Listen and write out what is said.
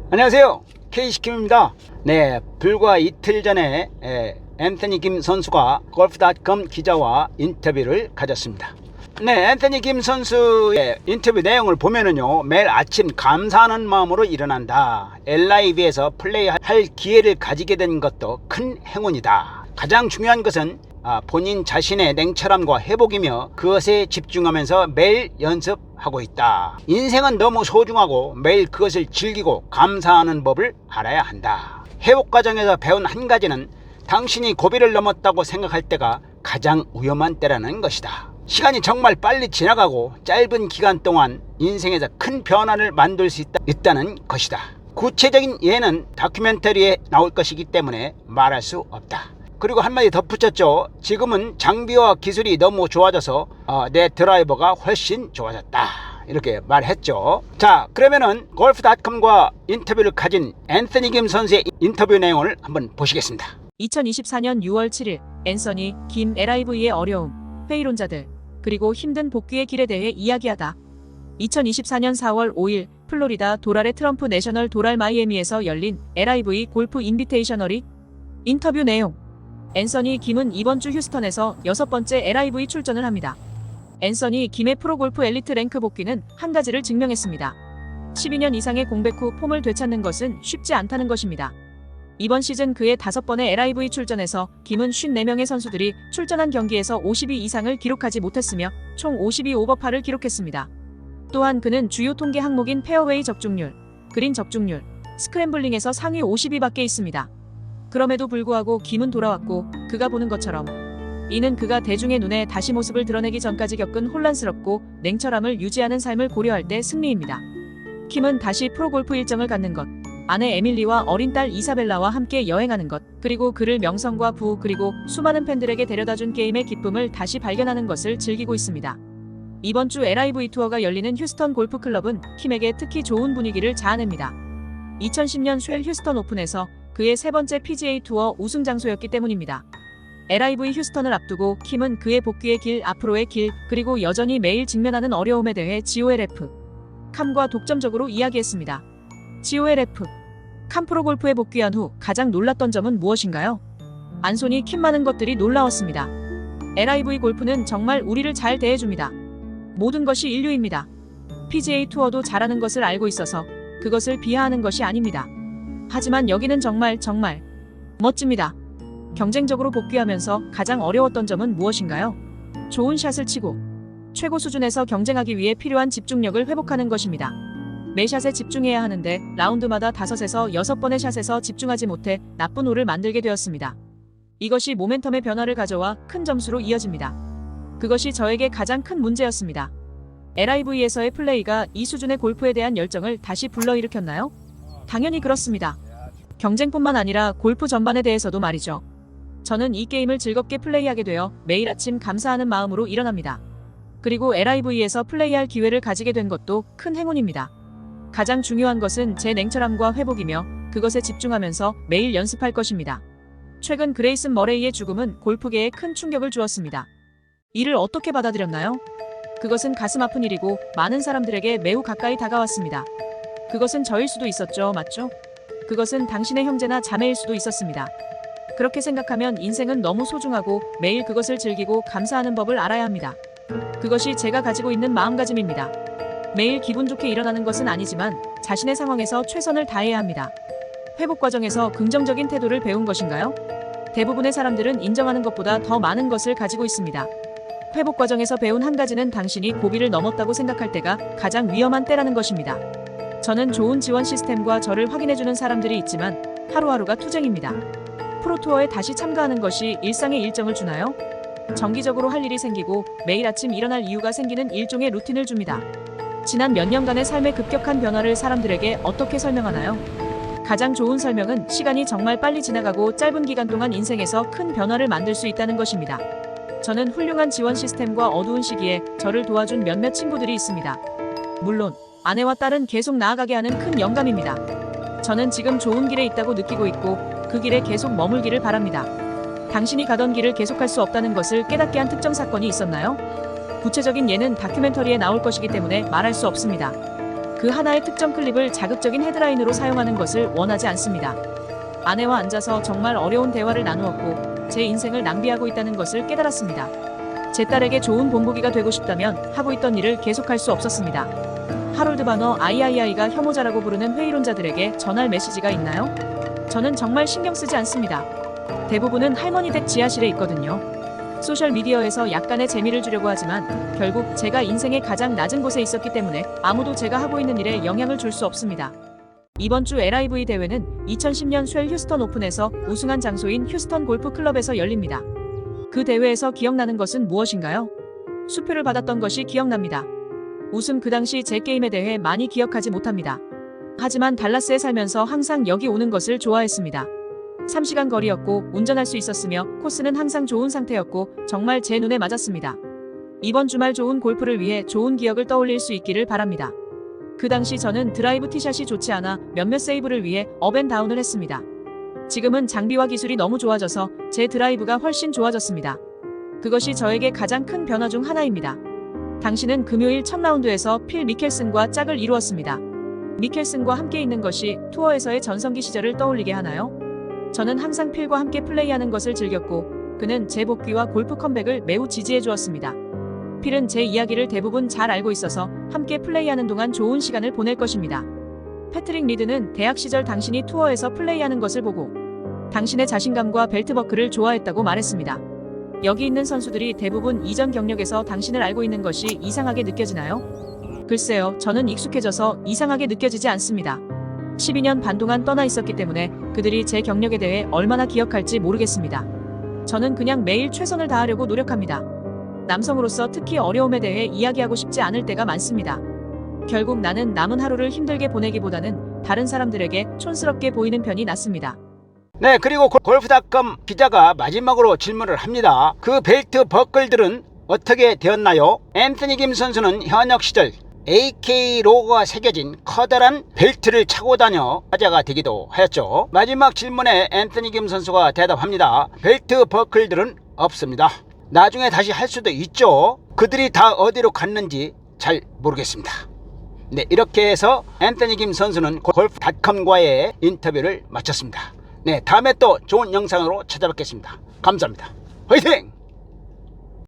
안녕하세요, K시킴입니다. 네, 불과 이틀 전에 앤서니 김 선수가 골프닷컴 기자와 인터뷰를 가졌습니다. 네, 앤서니 김 선수의 인터뷰 내용을 보면은요, 매일 아침 감사하는 마음으로 일어난다. LIV에서 플레이할 기회를 가지게 된 것도 큰 행운이다. 가장 중요한 것은 본인 자신의 냉철함과 회복이며 그것에 집중하면서 매일 연습하고 있다. 인생은 너무 소중하고 매일 그것을 즐기고 감사하는 법을 알아야 한다. 회복 과정에서 배운 한 가지는 당신이 고비를 넘었다고 생각할 때가 가장 위험한 때라는 것이다. 시간이 정말 빨리 지나가고 짧은 기간 동안 인생에서 큰 변화를 만들 수 있다는 것이다. 구체적인 예는 다큐멘터리에 나올 것이기 때문에 말할 수 없다. 그리고 한마디 덧붙였죠. 지금은 장비와 기술이 너무 좋아져서 내 드라이버가 훨씬 좋아졌다, 이렇게 말했죠. 자, 그러면은 골프닷컴과 인터뷰를 가진 앤서니 김 선수의 인터뷰 내용을 한번 보시겠습니다. 2024년 6월 7일 앤서니 김 LIV의 어려움, 회의론자들, 그리고 힘든 복귀의 길에 대해 이야기하다. 2024년 4월 5일 플로리다 도랄의 트럼프 내셔널 도랄 마이애미에서 열린 LIV 골프 인비테이셔널이 인터뷰 내용. 앤서니 김은 이번 주 휴스턴에서 6번째 LIV 출전을 합니다. 앤서니 김의 프로골프 엘리트 랭크 복귀는 한 가지를 증명했습니다. 12년 이상의 공백 후 폼을 되찾는 것은 쉽지 않다는 것입니다. 이번 시즌 그의 5번의 LIV 출전에서 김은 54명의 선수들이 출전한 경기에서 52 이상을 기록하지 못했으며 총 52 오버파를 기록했습니다. 또한 그는 주요 통계 항목인 페어웨이 적중률, 그린 적중률, 스크램블링에서 상위 50위밖에 있습니다. 그럼에도 불구하고 김은 돌아왔고 그가 보는 것처럼 이는 그가 대중의 눈에 다시 모습을 드러내기 전까지 겪은 혼란스럽고 냉철함을 유지하는 삶을 고려할 때 승리입니다. 김은 다시 프로골프 일정을 갖는 것, 아내 에밀리와 어린 딸 이사벨라와 함께 여행하는 것, 그리고 그를 명성과 부호 그리고 수많은 팬들에게 데려다준 게임의 기쁨을 다시 발견하는 것을 즐기고 있습니다. 이번 주 LIV 투어가 열리는 휴스턴 골프 클럽은 김에게 특히 좋은 분위기를 자아냅니다. 2010년 쉘 휴스턴 오픈에서 그의 3번째 PGA 투어 우승 장소였기 때문입니다. LIV 휴스턴을 앞두고 김은 그의 복귀의 길, 앞으로의 길, 그리고 여전히 매일 직면하는 어려움에 대해 GOLF, 캄과 독점적으로 이야기했습니다. GOLF, 캄 프로골프에 복귀한 후 가장 놀랐던 점은 무엇인가요? 안소니 킴 많은 것들이 놀라웠습니다. LIV 골프는 정말 우리를 잘 대해줍니다. 모든 것이 인류입니다. PGA 투어도 잘하는 것을 알고 있어서 그것을 비하하는 것이 아닙니다. 하지만 여기는 정말 멋집니다. 경쟁적으로 복귀하면서 가장 어려웠던 점은 무엇인가요? 좋은 샷을 치고 최고 수준에서 경쟁하기 위해 필요한 집중력을 회복하는 것입니다. 매 샷에 집중해야 하는데 라운드마다 5에서 6번의 샷에서 집중하지 못해 나쁜 홀을 만들게 되었습니다. 이것이 모멘텀의 변화를 가져와 큰 점수로 이어집니다. 그것이 저에게 가장 큰 문제였습니다. LIV에서의 플레이가 이 수준의 골프에 대한 열정을 다시 불러일으켰나요? 당연히 그렇습니다. 경쟁뿐만 아니라 골프 전반에 대해서도 말이죠. 저는 이 게임을 즐겁게 플레이하게 되어 매일 아침 감사하는 마음으로 일어납니다. 그리고 LIV에서 플레이할 기회를 가지게 된 것도 큰 행운입니다. 가장 중요한 것은 제 냉철함과 회복이며 그것에 집중하면서 매일 연습할 것입니다. 최근 그레이슨 머레이의 죽음은 골프계에 큰 충격을 주었습니다. 이를 어떻게 받아들였나요? 그것은 가슴 아픈 일이고 많은 사람들에게 매우 가까이 다가왔습니다. 그것은 저일 수도 있었죠, 맞죠? 그것은 당신의 형제나 자매일 수도 있었습니다. 그렇게 생각하면 인생은 너무 소중하고 매일 그것을 즐기고 감사하는 법을 알아야 합니다. 그것이 제가 가지고 있는 마음가짐입니다. 매일 기분 좋게 일어나는 것은 아니지만 자신의 상황에서 최선을 다해야 합니다. 회복 과정에서 긍정적인 태도를 배운 것인가요? 대부분의 사람들은 인정하는 것보다 더 많은 것을 가지고 있습니다. 회복 과정에서 배운 한 가지는 당신이 고비를 넘었다고 생각할 때가 가장 위험한 때라는 것입니다. 저는 좋은 지원 시스템과 저를 확인해주는 사람들이 있지만 하루하루가 투쟁입니다. 프로투어에 다시 참가하는 것이 일상의 일정을 주나요? 정기적으로 할 일이 생기고 매일 아침 일어날 이유가 생기는 일종의 루틴을 줍니다. 지난 몇 년간의 삶의 급격한 변화를 사람들에게 어떻게 설명하나요? 가장 좋은 설명은 시간이 정말 빨리 지나가고 짧은 기간 동안 인생에서 큰 변화를 만들 수 있다는 것입니다. 저는 훌륭한 지원 시스템과 어두운 시기에 저를 도와준 몇몇 친구들이 있습니다. 물론 아내와 딸은 계속 나아가게 하는 큰 영감입니다. 저는 지금 좋은 길에 있다고 느끼고 있고 그 길에 계속 머물기를 바랍니다. 당신이 가던 길을 계속할 수 없다는 것을 깨닫게 한 특정 사건이 있었나요? 구체적인 예는 다큐멘터리에 나올 것이기 때문에 말할 수 없습니다. 그 하나의 특정 클립을 자극적인 헤드라인으로 사용하는 것을 원하지 않습니다. 아내와 앉아서 정말 어려운 대화를 나누었고 제 인생을 낭비하고 있다는 것을 깨달았습니다. 제 딸에게 좋은 본보기가 되고 싶다면 하고 있던 일을 계속할 수 없었습니다. 하롤드 바너 III가 혐오자라고 부르는 회의론자들에게 전할 메시지가 있나요? 저는 정말 신경 쓰지 않습니다. 대부분은 할머니 댁 지하실에 있거든요. 소셜미디어에서 약간의 재미를 주려고 하지만 결국 제가 인생의 가장 낮은 곳에 있었기 때문에 아무도 제가 하고 있는 일에 영향을 줄 수 없습니다. 이번 주 LIV 대회는 2010년 쉘 휴스턴 오픈에서 우승한 장소인 휴스턴 골프 클럽에서 열립니다. 그 대회에서 기억나는 것은 무엇인가요? 수표를 받았던 것이 기억납니다. 우승 그 당시 제 게임에 대해 많이 기억하지 못합니다. 하지만 달라스에 살면서 항상 여기 오는 것을 좋아했습니다. 3시간 거리였고 운전할 수 있었으며 코스는 항상 좋은 상태였고 정말 제 눈에 맞았습니다. 이번 주말 좋은 골프를 위해 좋은 기억을 떠올릴 수 있기를 바랍니다. 그 당시 저는 드라이브 티샷이 좋지 않아 몇몇 세이브를 위해 업앤다운을 했습니다. 지금은 장비와 기술이 너무 좋아져서 제 드라이브가 훨씬 좋아졌습니다. 그것이 저에게 가장 큰 변화 중 하나입니다. 당신은 금요일 첫 라운드에서 필 미켈슨과 짝을 이루었습니다. 미켈슨과 함께 있는 것이 투어에서의 전성기 시절을 떠올리게 하나요? 저는 항상 필과 함께 플레이하는 것을 즐겼고 그는 제 복귀와 골프 컴백을 매우 지지해 주었습니다. 필은 제 이야기를 대부분 잘 알고 있어서 함께 플레이하는 동안 좋은 시간을 보낼 것입니다. 패트릭 리드는 대학 시절 당신이 투어에서 플레이하는 것을 보고 당신의 자신감과 벨트버클을 좋아했다고 말했습니다. 여기 있는 선수들이 대부분 이전 경력에서 당신을 알고 있는 것이 이상하게 느껴지나요? 글쎄요, 저는 익숙해져서 이상하게 느껴지지 않습니다. 12년 반 동안 떠나 있었기 때문에 그들이 제 경력에 대해 얼마나 기억할지 모르겠습니다. 저는 그냥 매일 최선을 다하려고 노력합니다. 남성으로서 특히 어려움에 대해 이야기하고 싶지 않을 때가 많습니다. 결국 나는 남은 하루를 힘들게 보내기보다는 다른 사람들에게 촌스럽게 보이는 편이 낫습니다. 네, 그리고 골프닷컴 기자가 마지막으로 질문을 합니다. 그 벨트 버클들은 어떻게 되었나요? 앤서니 김 선수는 현역 시절 AK 로고가 새겨진 커다란 벨트를 차고 다녀 화제가 되기도 하였죠. 마지막 질문에 앤서니 김 선수가 대답합니다. 벨트 버클들은 없습니다. 나중에 다시 할 수도 있죠. 그들이 다 어디로 갔는지 잘 모르겠습니다. 네, 이렇게 해서 앤서니 김 선수는 골프닷컴과의 인터뷰를 마쳤습니다. 네, 다음에 또 좋은 영상으로 찾아뵙겠습니다. 감사합니다. 화이팅!